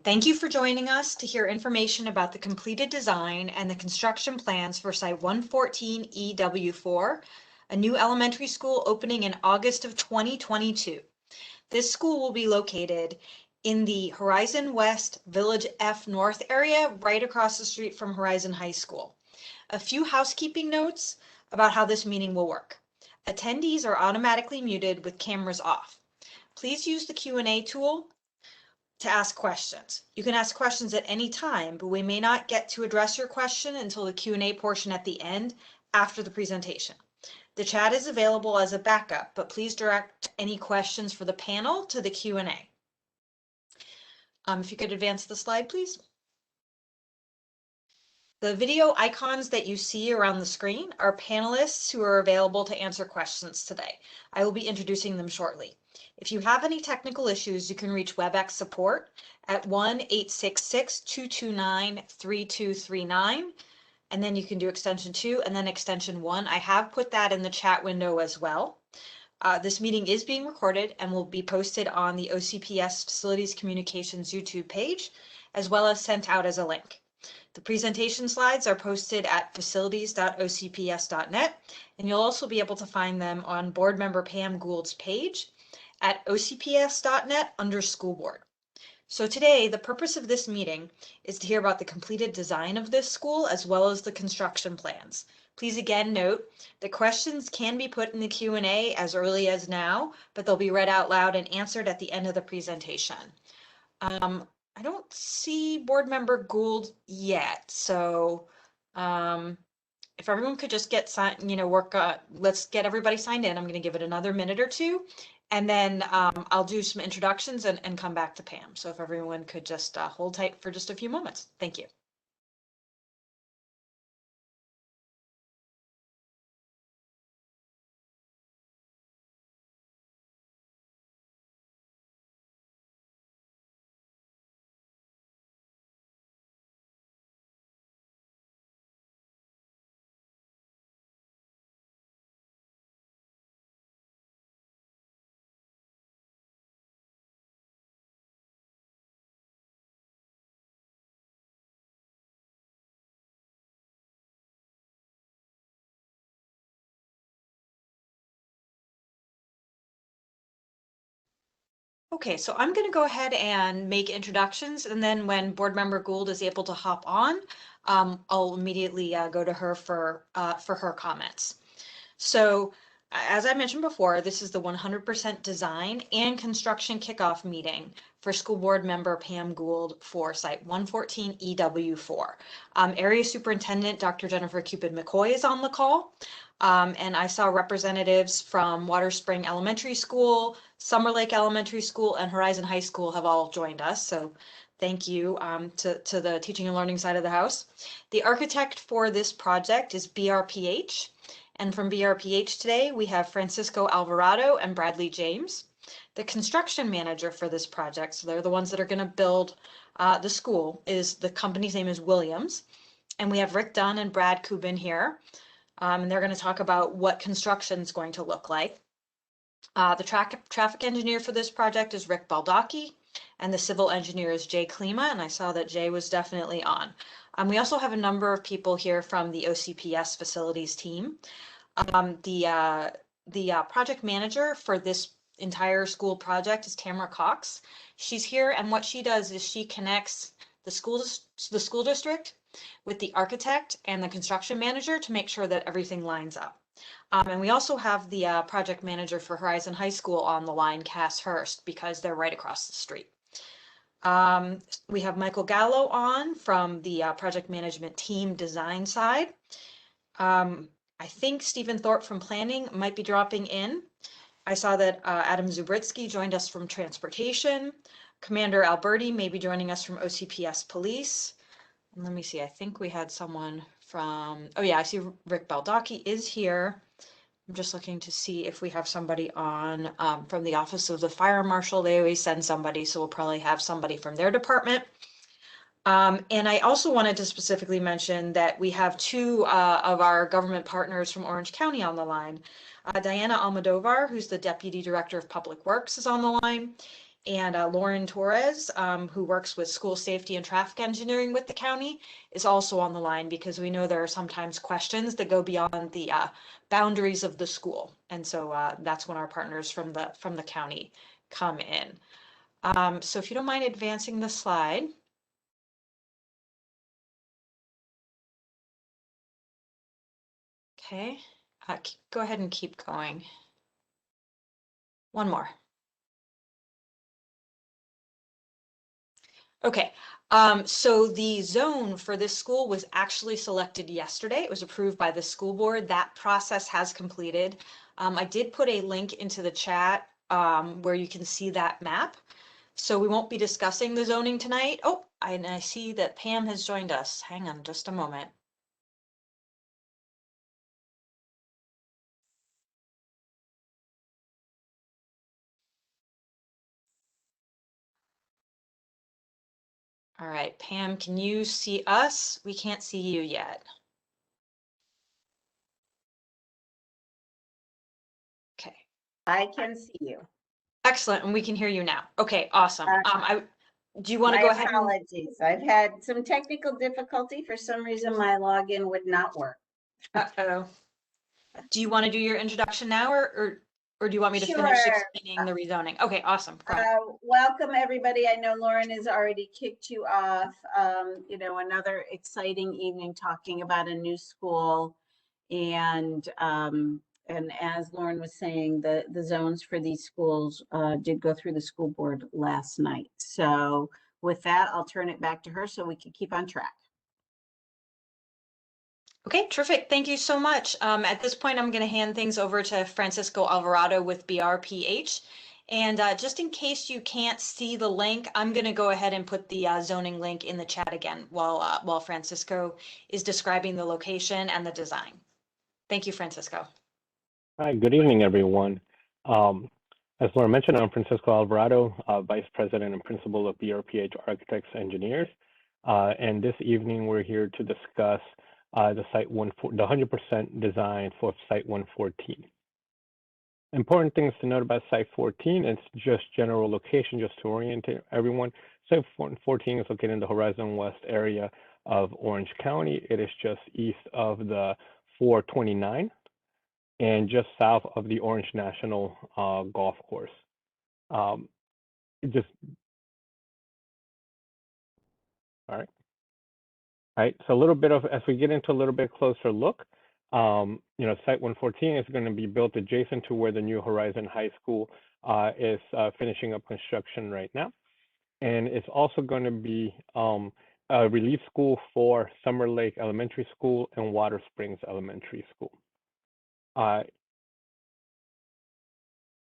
Thank you for joining us to hear information about the completed design and the construction plans for Site 114 EW4, a new elementary school opening in August of 2022. This school will be located in the Horizon West Village F North area, right across the street from Horizon High School. A few housekeeping notes about how this meeting will work. Attendees are automatically muted with cameras off. Please use the Q&A tool to ask questions. You can ask questions at any time, but we may not get to address your question until the Q&A portion at the end after the presentation. The chat is available as a backup, but please direct any questions for the panel to the Q&A. If you could advance the slide, please. The video icons that you see around the screen are panelists who are available to answer questions today. I will be introducing them shortly. If you have any technical issues, you can reach WebEx support at 1-866-229-3239, and then you can do extension 2 and then extension 1. I have put that in the chat window as well. This meeting is being recorded and will be posted on the OCPS Facilities Communications YouTube page, as well as sent out as a link. The presentation slides are posted at facilities.ocps.net, and you'll also be able to find them on board member Pam Gould's page at ocps.net under School Board. So today, the purpose of this meeting is to hear about the completed design of this school as well as the construction plans. Please again note that questions can be put in the Q&A as early as now, but they'll be read out loud and answered at the end of the presentation. I don't see board member Gould yet, so if everyone could just get signed, let's get everybody signed in. I'm going to give it another minute or two, and then I'll do some introductions and come back to Pam. So if everyone could just hold tight for just a few moments. Thank you. Okay, so I'm going to go ahead and make introductions, and then when board member Gould is able to hop on, I'll immediately go to her for her comments. So as I mentioned before, this is the 100% design and construction kickoff meeting for school board member Pam Gould for Site 114 EW4. Area Superintendent Dr. Jennifer Cupid McCoy is on the call. And I saw representatives from Water Spring Elementary School, Summer Lake Elementary School, and Horizon High School have all joined us. So thank you to the teaching and learning side of the house. The architect for this project is BRPH. And from BRPH today, we have Francisco Alvarado and Bradley James. The construction manager for this project, so they're the ones that are going to build the school, the company's name is Williams. And we have Rick Dunn and Brad Kubin here. And they're going to talk about what construction is going to look like. The traffic engineer for this project is Rick Baldacchi, and the civil engineer is Jay Klima, and I saw that Jay was definitely on. We also have a number of people here from the OCPS facilities team. The project manager for this entire school project is Tamara Cox. She's here, and what she does is she connects the school district with the architect and the construction manager to make sure that everything lines up. And we also have the project manager for Horizon High School on the line, Cass Hurst, because they're right across the street. We have Michael Gallo on from the project management team design side. I think Stephen Thorpe from planning might be dropping in. I saw that Adam Zubritsky joined us from transportation. Commander Alberti may be joining us from OCPS police. And let me see, I think we had someone from, oh yeah, I see Rick Baldacchi is here. I'm just looking to see if we have somebody on from the Office of the Fire Marshal. They always send somebody, so we'll probably have somebody from their department. And I also wanted to specifically mention that we have two of our government partners from Orange County on the line. Diana Almodovar, who's the Deputy Director of Public Works, is on the line. And Lauren Torres, who works with school safety and traffic engineering with the county, is also on the line because we know there are sometimes questions that go beyond the boundaries of the school. And so that's when our partners from the county come in. So if you don't mind advancing the slide. Okay, go ahead and keep going. One more. Okay, so the zone for this school was actually selected yesterday. It was approved by the school board. That process has completed. I did put a link into the chat where you can see that map. So we won't be discussing the zoning tonight. Oh, and I see that Pam has joined us. Hang on just a moment. All right, Pam, can you see us? We can't see you yet. Okay. I can see you. Excellent, and we can hear you now. Okay, awesome. Do you want to My go ahead and, apologies. I've had some technical difficulty. For some reason, my login would not work. uh-oh. Do you want to do your introduction now or do you want me to finish Sure. explaining the rezoning? Okay, awesome. Go ahead. Welcome, everybody. I know Lauren has already kicked you off. Another exciting evening talking about a new school. And as Lauren was saying, the zones for these schools did go through the school board last night. So with that, I'll turn it back to her so we can keep on track. Okay, terrific. Thank you so much. At this point, I'm going to hand things over to Francisco Alvarado with BRPH. And just in case you can't see the link, I'm going to go ahead and put the zoning link in the chat again while Francisco is describing the location and the design. Thank you, Francisco. Hi, good evening, everyone. As Laura mentioned, I'm Francisco Alvarado, Vice President and Principal of BRPH Architects Engineers. And this evening, we're here to discuss the 100% design for Site 114. Important things to note about Site 14, it's just general location, just to orient everyone. Site 14 is located in the Horizon West area of Orange County. It is just east of the 429 and just south of the Orange National Golf Course. All right. So a little bit of, as we get into a little bit closer look, Site 114 is going to be built adjacent to where the New Horizon High School is finishing up construction right now. And it's also going to be a relief school for Summer Lake Elementary School and Water Springs Elementary School.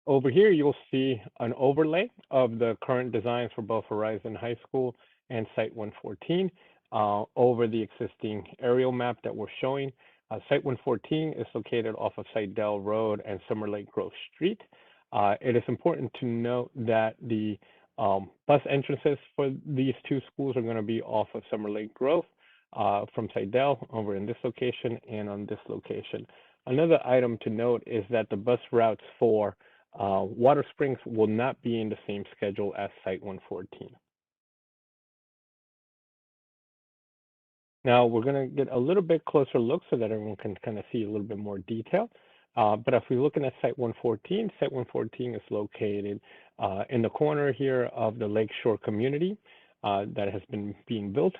Over here, you'll see an overlay of the current designs for both Horizon High School and Site 114 over the existing aerial map that we're showing. Site 114 is located off of Seidel Road and Summer Lake Grove Street. It is important to note that the bus entrances for these two schools are going to be off of Summer Lake Grove from Seidel over in this location and on this location. Another item to note is that the bus routes for Water Springs will not be in the same schedule as Site 114. Now we're going to get a little bit closer look so that everyone can kind of see a little bit more detail. But if we're looking at Site 114, Site 114 is located in the corner here of the Lakeshore community that has been being built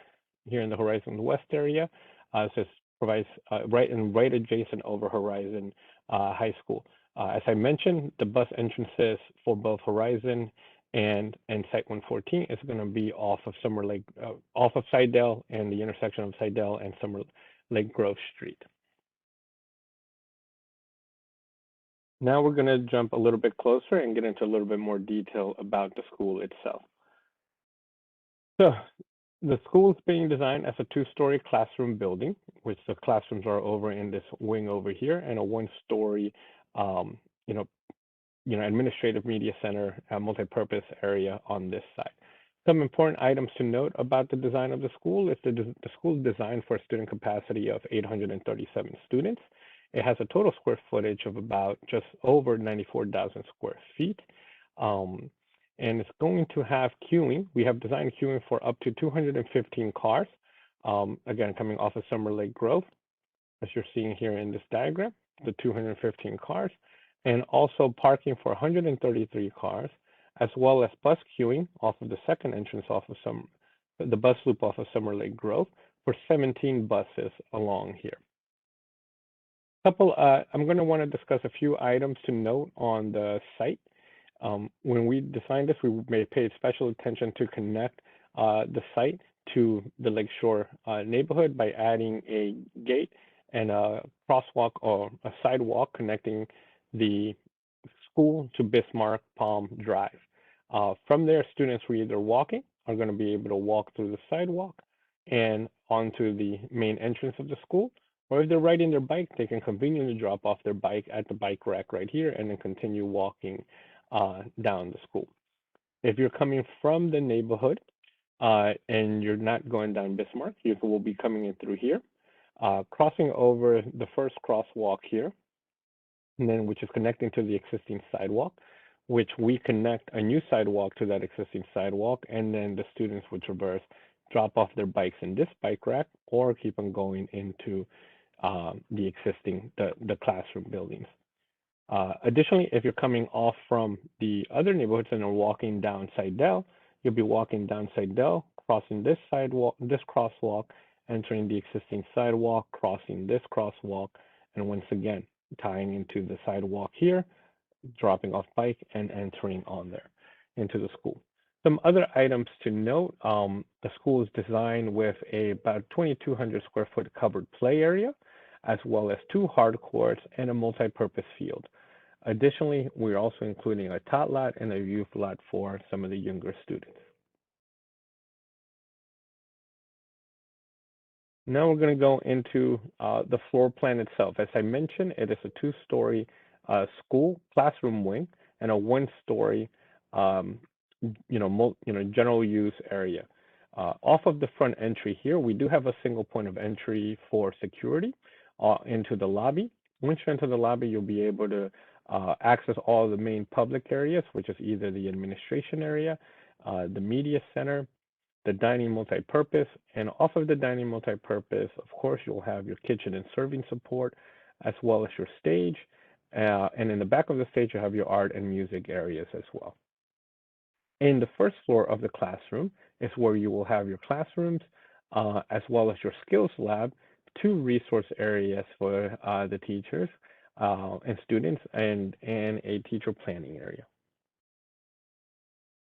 here in the Horizon West area. So it provides right adjacent over Horizon High School. As I mentioned, the bus entrances for both Horizon and Site 114 is going to be off of Summer Lake, off of Seidel and the intersection of Seidel and Summer Lake Grove Street. Now we're going to jump a little bit closer and get into a little bit more detail about the school itself. So the school is being designed as a two-story classroom building, which the classrooms are over in this wing over here, and a one-story administrative media center, multi-purpose area on this side. Some important items to note about the design of the school is the school is designed for a student capacity of 837 students. It has a total square footage of about just over 94,000 square feet. and it's going to have queuing. We have designed queuing for up to 215 cars. Again, coming off of Summer Lake Grove, as you're seeing here in this diagram, the 215 cars, and also parking for 133 cars, as well as bus queuing off of the second entrance off of the bus loop off of Summer Lake Grove for 17 buses along here. I'm going to want to discuss a few items to note on the site. When we designed this, we paid special attention to connect the site to the Lakeshore neighborhood by adding a gate and a crosswalk or a sidewalk connecting the school to Bismarck Palm Drive. From there, students who are either walking are going to be able to walk through the sidewalk and onto the main entrance of the school, or if they're riding their bike, they can conveniently drop off their bike at the bike rack right here and then continue walking down the school. If you're coming from the neighborhood and you're not going down Bismarck, you will be coming in through here, crossing over the first crosswalk here, and then which is connecting to the existing sidewalk, which we connect a new sidewalk to that existing sidewalk, and then the students would traverse, drop off their bikes in this bike rack, or keep on going into the existing, the classroom buildings. Additionally, if you're coming off from the other neighborhoods and are walking down Seidel, you'll be walking down Seidel, crossing this sidewalk, this crosswalk, entering the existing sidewalk, crossing this crosswalk, and once again, tying into the sidewalk here, dropping off bike and entering on there into the school. Some other items to note, the school is designed with about 2,200 square foot covered play area, as well as 2 hard courts and a multi-purpose field. Additionally, we're also including a tot lot and a youth lot for some of the younger students. Now we're going to go into the floor plan itself. As I mentioned, it is a 2-story school classroom wing and a 1-story, general use area. Off of the front entry here, we do have a single point of entry for security into the lobby. Once you enter the lobby, you'll be able to access all the main public areas, which is either the administration area, the media center, the dining multi-purpose, and off of the dining multi-purpose, of course, you'll have your kitchen and serving support, as well as your stage. And in the back of the stage, you have your art and music areas as well. In the first floor of the classroom is where you will have your classrooms, as well as your skills lab, 2 resource areas for the teachers and students, and a teacher planning area.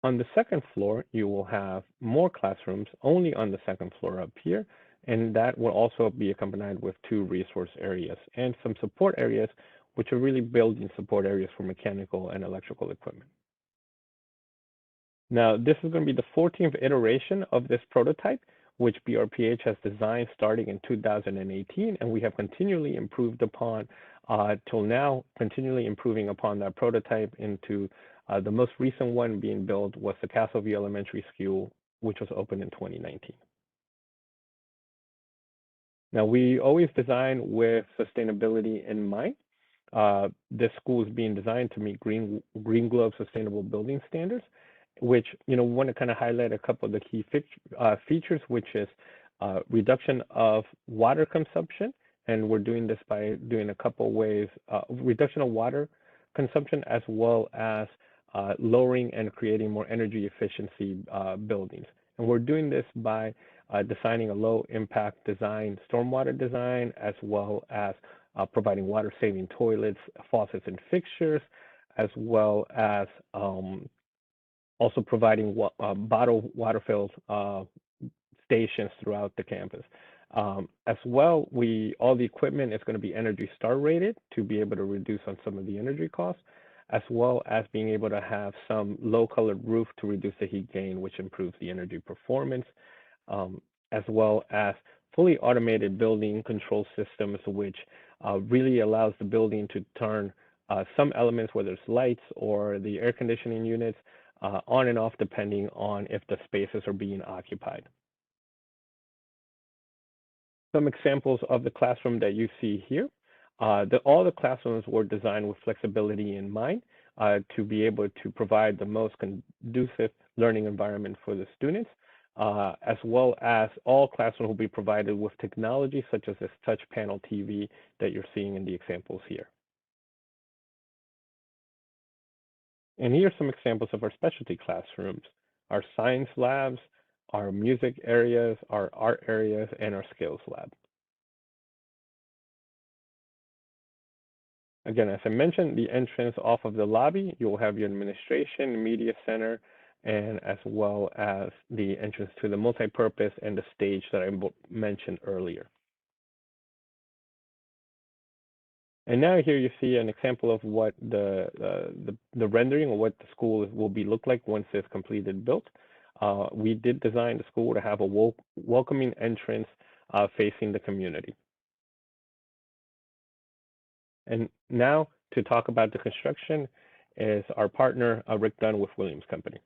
On the second floor, you will have more classrooms only on the second floor up here, and that will also be accompanied with 2 resource areas and some support areas, which are really building support areas for mechanical and electrical equipment. Now, this is going to be the 14th iteration of this prototype, which BRPH has designed starting in 2018, and we have continually improved upon till now, continually improving upon that prototype into the most recent one being built was the Castleview Elementary School, which was opened in 2019. Now, we always design with sustainability in mind. This school is being designed to meet Green Globe Sustainable Building Standards, which, want to kind of highlight a couple of the key features, which is reduction of water consumption. And we're doing this by doing a couple ways, reduction of water consumption, as well as lowering and creating more energy efficiency buildings. And we're doing this by designing a low impact design, stormwater design, as well as providing water saving toilets, faucets, and fixtures, as well as also providing bottled water filled stations throughout the campus. As well, all the equipment is going to be Energy Star rated to be able to reduce on some of the energy costs, as well as being able to have some low colored roof to reduce the heat gain, which improves the energy performance, as well as fully automated building control systems, which really allows the building to turn some elements, whether it's lights or the air conditioning units, on and off depending on if the spaces are being occupied. Some examples of the classroom that you see here. All the classrooms were designed with flexibility in mind. to be able to provide the most conducive learning environment for the students, as well as all classrooms will be provided with technology such as this touch panel TV that you're seeing in the examples here. And here are some examples of our specialty classrooms, our science labs, our music areas, our art areas, and our skills lab. Again, as I mentioned, the entrance off of the lobby, you'll have your administration, media center, and as well as the entrance to the multi-purpose and the stage that I mentioned earlier. And now here you see an example of what the rendering or what the school will be look like once it's completed built. We did design the school to have a welcoming entrance facing the community. And now to talk about the construction is our partner, Rick Dunn with Williams Company.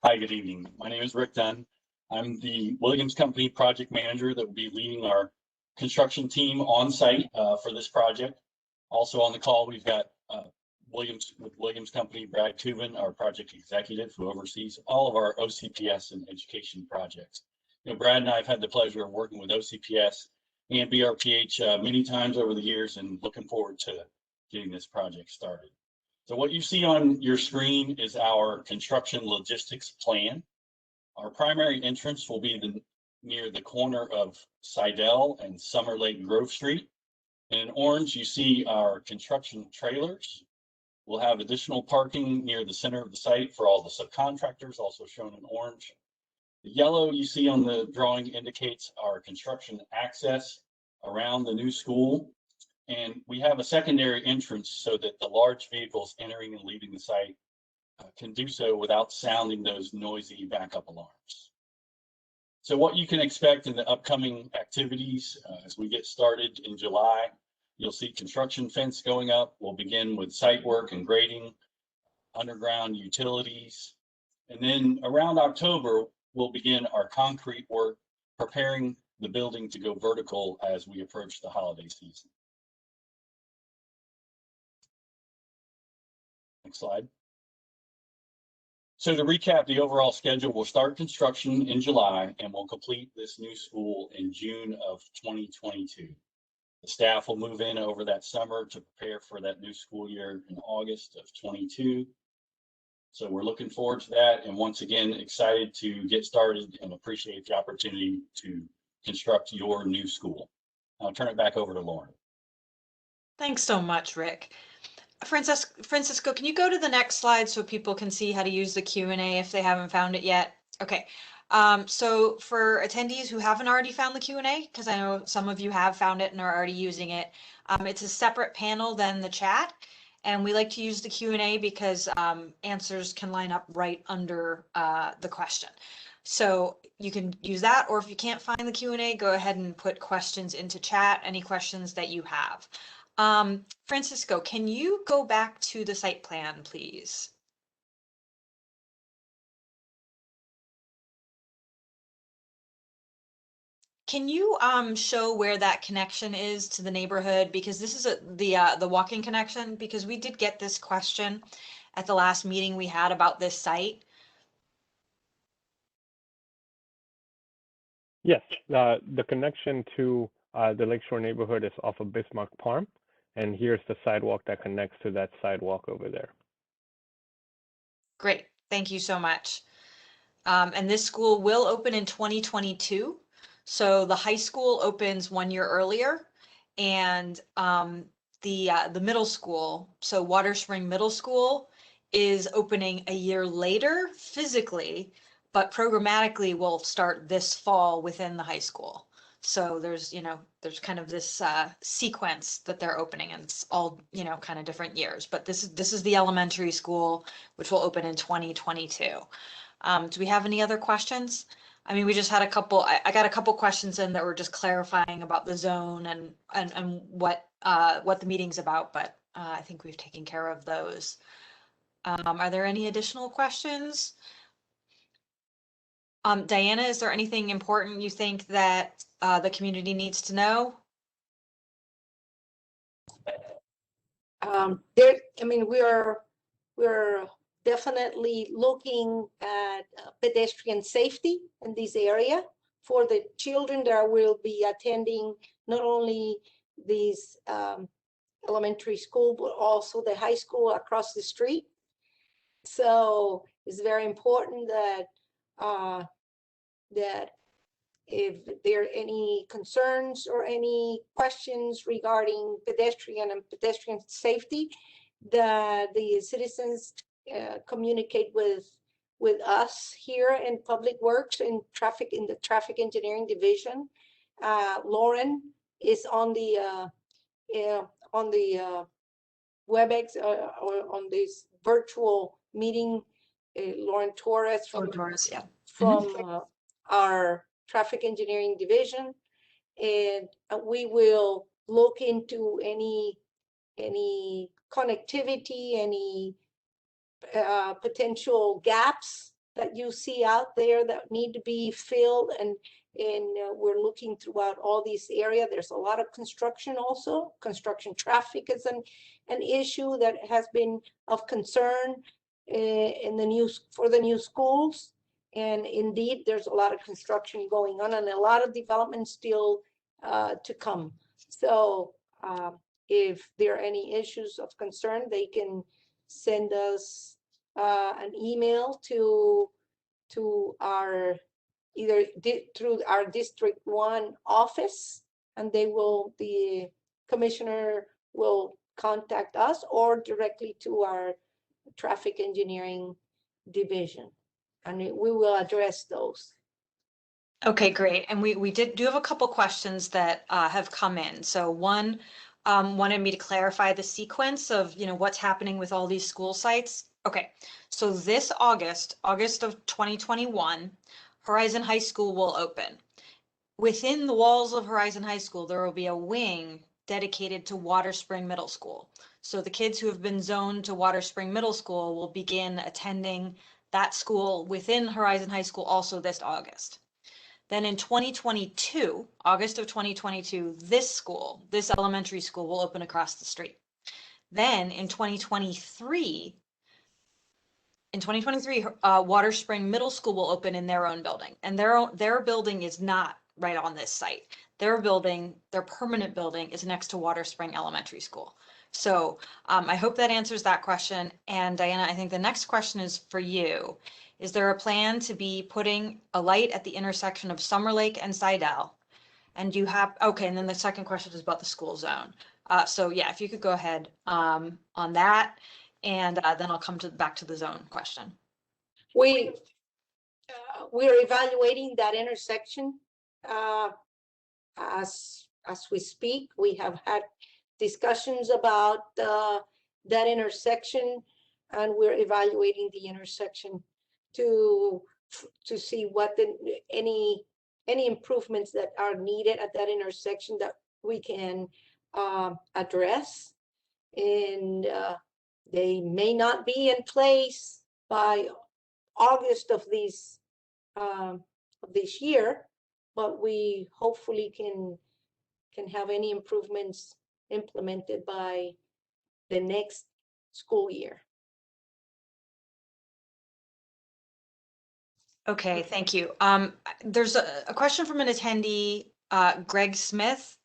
Hi, good evening. My name is Rick Dunn. I'm the Williams Company project manager that will be leading our construction team on site for this project. Also on the call, we've got Williams Company, Brad Tubin, our project executive who oversees all of our OCPS and education projects. You know, Brad and I have had the pleasure of working with OCPS and BRPH many times over the years, and looking forward to getting this project started. So what you see on your screen is our construction logistics plan. Our primary entrance will be near the corner of Seidel and Summer Lake Grove Street. And in orange, you see our construction trailers. We'll have additional parking near the center of the site for all the subcontractors, also shown in orange. The yellow you see on the drawing indicates our construction access around the new school. And we have a secondary entrance so that the large vehicles entering and leaving the site can do so without sounding those noisy backup alarms. So what you can expect in the upcoming activities as we get started in July, you'll see construction fence going up. We'll begin with site work and grading, underground utilities. And then around October, we'll begin our concrete work, preparing the building to go vertical as we approach the holiday season. Next slide. So to recap the overall schedule, we'll start construction in July and we'll complete this new school in June of 2022. The staff will move in over that summer to prepare for that new school year in August of 22. So we're looking forward to that. And once again, excited to get started and appreciate the opportunity to construct your new school. I'll turn it back over to Lauren. Thanks so much, Rick. Francisco, can you go to the next slide so people can see how to use the Q&A if they haven't found it yet? Okay. So for attendees who haven't already found the Q&A, because I know some of you have found it and are already using it, it's a separate panel than the chat. And we like to use the Q&A because answers can line up right under the question. So you can use that, or if you can't find the Q&A, go ahead and put questions into chat, any questions that you have. Francisco, can you go back to the site plan, please? Can you show where that connection is to the neighborhood? Because this is the walking connection, because we did get this question at the last meeting we had about this site. Yes, the connection to the Lakeshore neighborhood is off of Bismarck Farm, and here's the sidewalk that connects to that sidewalk over there. Great, thank you so much. And this school will open in 2022. So the high school opens 1 year earlier, and the middle school, so Water Spring Middle School, is opening a year later physically, but programmatically will start this fall within the high school. So there's kind of this sequence that they're opening, and it's all, kind of different years. But this is the elementary school, which will open in 2022. Do we have any other questions? I mean, we just had a couple, I got a couple questions in that were just clarifying about the zone and what the meeting's about, but I think we've taken care of those. Are there any additional questions? Diana, is there anything important you think that the community needs to know? We are we're definitely looking at pedestrian safety in this area for the children that will be attending not only these elementary school, but also the high school across the street. So it's very important that that if there are any concerns or any questions regarding pedestrian and pedestrian safety, that the citizens communicate with us here in Public Works and in the Traffic Engineering Division. Lauren is on the WebEx or on this virtual meeting. Lauren Torres from Yeah. from our Traffic Engineering Division, and we will look into any connectivity, any potential gaps that you see out there that need to be filled, and we're looking throughout all these areas. There's a lot of construction also. Construction traffic is an issue that has been of concern for the new schools. And indeed, there's a lot of construction going on and a lot of development still to come. So if there are any issues of concern, they can send us an email to our through our District 1 office, and the commissioner will contact us, or directly to our Traffic Engineering Division, and we will address those. Okay, great. And we do have a couple questions that have come in. So one wanted me to clarify the sequence of, what's happening with all these school sites. Okay, so this August of 2021, Horizon High School will open. Within the walls of Horizon High School, there will be a wing dedicated to Water Spring Middle School. So the kids who have been zoned to Water Spring Middle School will begin attending that school within Horizon High School also this August. Then in 2022, August of 2022, this elementary school will open across the street. Then in 2023, Water Spring Middle School will open in their own building, and their building is not right on this site. Their permanent building is next to Water Spring Elementary School. So I hope that answers that question. And Diana, I think the next question is for you. Is there a plan to be putting a light at the intersection of Summer Lake and Seidel? And okay, and then the second question is about the school zone. So yeah, if you could go ahead on that, and then I'll come back to the zone question. We are evaluating that intersection as we speak. We have had discussions about that intersection, and we're evaluating the intersection to see what any improvements that are needed at that intersection that we can address. And they may not be in place by August of this year, but we hopefully can have any improvements implemented by the next school year. Okay, thank you. There's a question from an attendee, Greg Smith.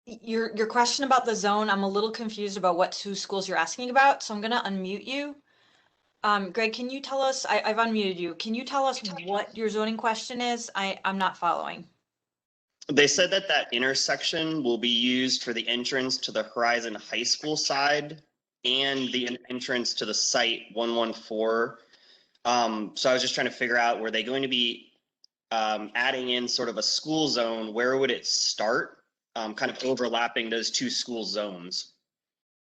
Your question about the zone, I'm a little confused about what two schools you're asking about, so I'm going to unmute you. Greg, can you tell us, I've unmuted you. Can you tell us what your zoning question is? I'm not following. They said that intersection will be used for the entrance to the Horizon High School side and the entrance to the site 114. So I was just trying to figure out, were they going to be adding in sort of a school zone? Where would it start? Kind of overlapping those two school zones.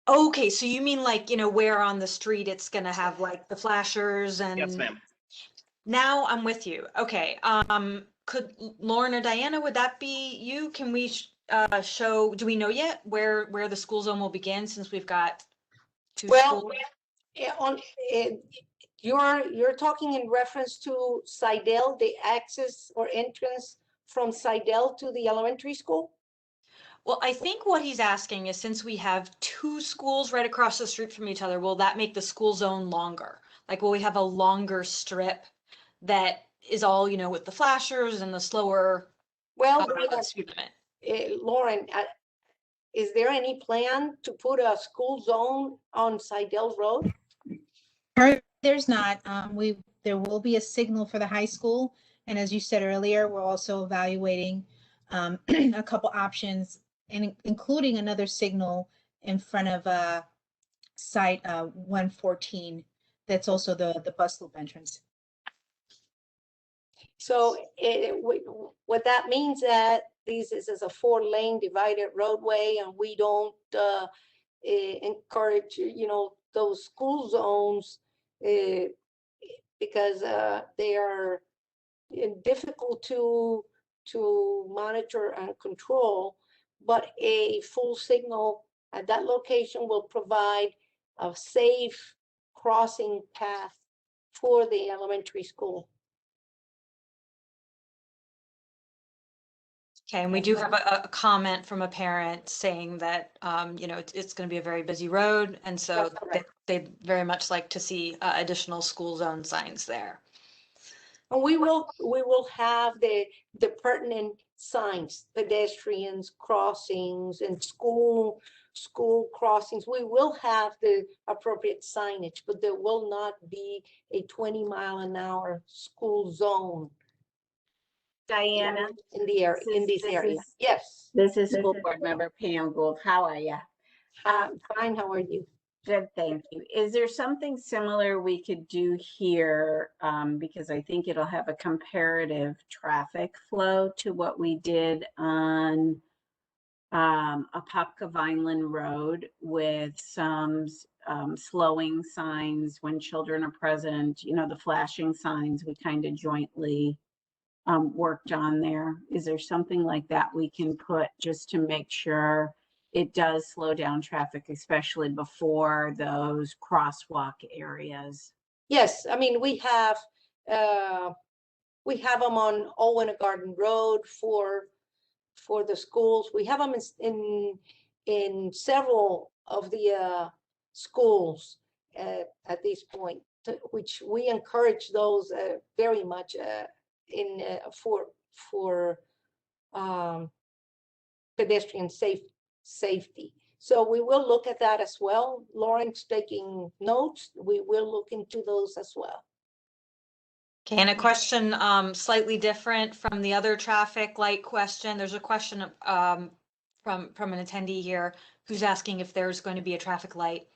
Okay, so you mean like, where on the street it's going to have like the flashers and... Yes, ma'am. Now I'm with you. Okay. Could Lauren or Diana, would that be you? Can we show, do we know yet where the school zone will begin, since we've got two schools? You're talking in reference to Seidel, the access or entrance from Seidel to the elementary school? Well, I think what he's asking is, since we have two schools right across the street from each other, will that make the school zone longer? Like, will we have a longer strip that is all, with the flashers and the slower Well, speed limit? Lauren, is there any plan to put a school zone on Seidel Road? There's not. There will be a signal for the high school. And as you said earlier, we're also evaluating a couple options, and including another signal in front of site 114. That's also the bus loop entrance. So what that means that this is a 4-lane divided roadway, and we don't encourage, those school zones because they are difficult to monitor and control, but a full signal at that location will provide a safe crossing path for the elementary school. Okay, and we do have a comment from a parent saying that, it's going to be a very busy road, and so That's correct. they'd very much like to see additional school zone signs there. And we will have the pertinent signs, pedestrians crossings and school crossings. We will have the appropriate signage, but there will not be a 20-mile-an-hour school zone Diana, in the area, in this area. Yes, this is School Board Member Pam Gould. How are you? I'm fine. How are you? Good, thank you. Is there something similar we could do here? Because I think it'll have a comparative traffic flow to what we did on Apopka Vineland Road with some slowing signs when children are present, the flashing signs we kind of jointly worked on there. Is there something like that we can put just to make sure it does slow down traffic, especially before those crosswalk areas? Yes, I mean, we have them on Owen Garden Road for the schools. We have them in several of the schools at this point, which we encourage those very much for pedestrian safety. So we will look at that as well. Lauren's taking notes. We will look into those as well. Okay, and a question slightly different from the other traffic light question. There's a question from an attendee here who's asking if there's going to be a traffic light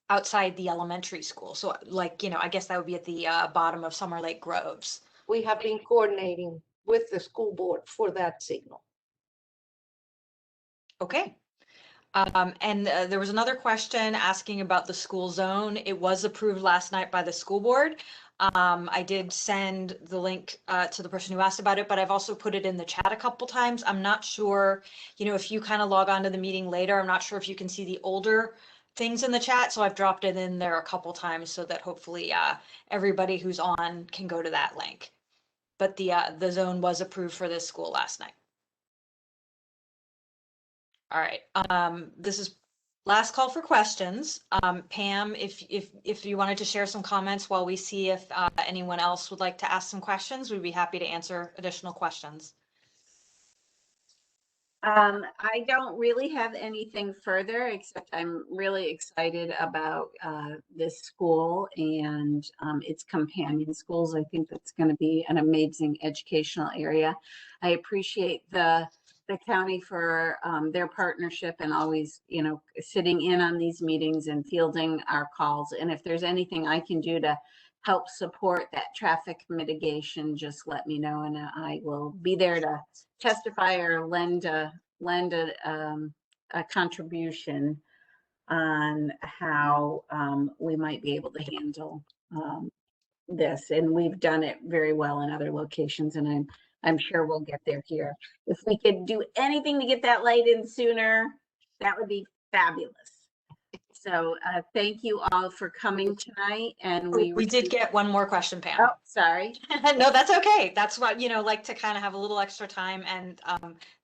outside the elementary school. So I guess that would be at the bottom of Summer Lake Groves. We have been coordinating with the school board for that signal. Okay. And there was another question asking about the school zone. It was approved last night by the school board. I did send the link to the person who asked about it, but I've also put it in the chat a couple times. I'm not sure, if you kind of log on to the meeting later, I'm not sure if you can see the older things in the chat. So I've dropped it in there a couple times so that hopefully everybody who's on can go to that link. But the zone was approved for this school last night. All right, this is last call for questions. Pam, if you wanted to share some comments while we see if anyone else would like to ask some questions, we'd be happy to answer additional questions. I don't really have anything further, except I'm really excited about this school and its companion schools. I think that's going to be an amazing educational area. I appreciate the county for their partnership and always, sitting in on these meetings and fielding our calls. And if there's anything I can do to help support that traffic mitigation, just let me know, and I will be there to testify or lend a contribution on how we might be able to handle this. And we've done it very well in other locations, and I'm sure we'll get there here. If we could do anything to get that light in sooner, that would be fabulous. So thank you all for coming tonight, and We did get one more question, Pam. Oh, sorry. No, that's okay. That's what, like to kind of have a little extra time, and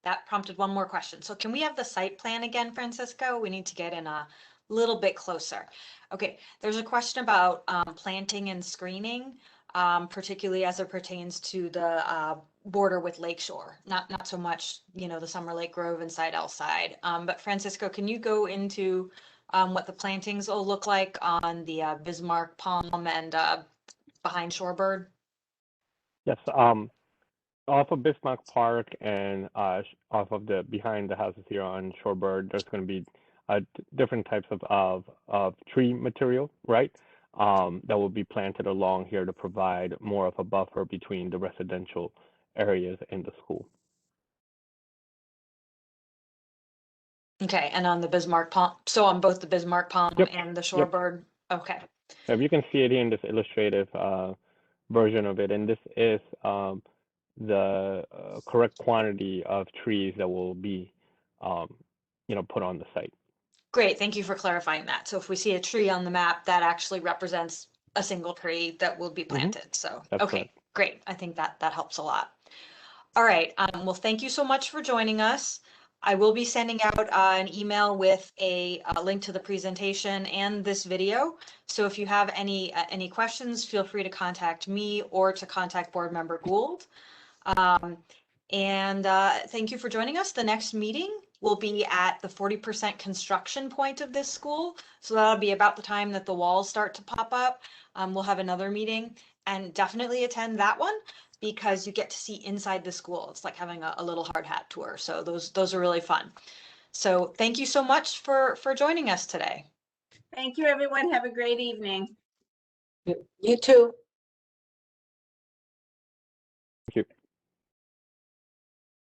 that prompted one more question. So can we have the site plan again, Francisco? We need to get in a little bit closer. Okay, there's a question about planting and screening, particularly as it pertains to the border with Lakeshore. Not so much, the Summer Lake Grove and Sidell side. But Francisco, can you go into what the plantings will look like on the Bismarck Palm and behind Shorebird? Yes, off of Bismarck Park and off of behind the houses here on Shorebird, there's going to be different types of tree material, right? That will be planted along here to provide more of a buffer between the residential areas and the school. Okay, and on the Bismarck Palm, so on both the Bismarck Palm Yep, and the yep. Shorebird? Okay, If you can see it here in this illustrative version of it, and this is the correct quantity of trees that will be, put on the site. great. Thank you for clarifying that. So if we see a tree on the map, that actually represents a single tree that will be planted. So, That's okay, correct. great. I think that helps a lot. All right, well, thank you so much for joining us. I will be sending out an email with a link to the presentation and this video. So if you have any questions, feel free to contact me or to contact Board Member Gould. And thank you for joining us. The next meeting will be at the 40% construction point of this school. So that'll be about the time that the walls start to pop up. We'll have another meeting, and definitely attend that one, because you get to see inside the school. It's like having a little hard hat tour. So those are really fun. So thank you so much for joining us today. Thank you, everyone. Have a great evening. You too. Thank you.